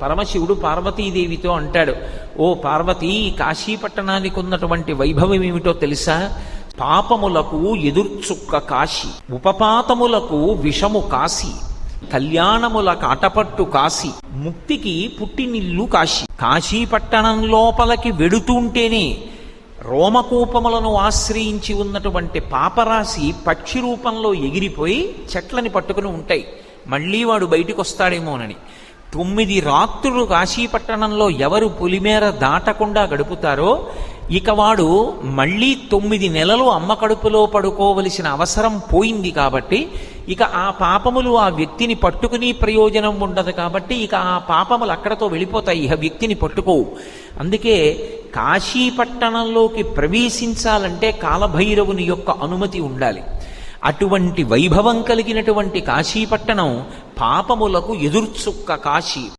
పరమశివుడు పార్వతీదేవితో అంటాడు, ఓ పార్వతీ, కాశీపట్టణానికి ఉన్నటువంటి వైభవం ఏమిటో తెలుసా? పాపములకు ఎదుర్చుక్క కాశీ, ఉపపాతములకు విషము కాశీ, కళ్యాణముల కాటపట్టు కాశీ, ముక్తికి పుట్టినిల్లు కాశీ. కాశీపట్టణం లోపలికి వెడుతుంటేనే రోమకూపములను ఆశ్రయించి ఉన్నటువంటి పాపరాశి పక్షి రూపంలో ఎగిరిపోయి చెట్లని పట్టుకుని ఉంటాయి. మళ్ళీ వాడు బయటికి వస్తాడేమోనని 9 రాత్రులు కాశీపట్టణంలో ఎవరు పులిమేర దాటకుండా గడుపుతారో ఇక వాడు మళ్ళీ 9 నెలలు అమ్మ కడుపులో పడుకోవలసిన అవసరం పోయింది. కాబట్టి ఇక ఆ పాపములు ఆ వ్యక్తిని పట్టుకుని ప్రయోజనం ఉండదు. కాబట్టి ఇక ఆ పాపములు అక్కడతో వెళ్ళిపోతాయి, ఇక వ్యక్తిని పట్టుకోవు. అందుకే కాశీపట్టణంలోకి ప్రవేశించాలంటే కాలభైరవుని యొక్క అనుమతి ఉండాలి. అటువంటి వైభవం కలిగినటువంటి కాశీపట్టణం పాపములకు ఎదుర్చుక్క కాశీ.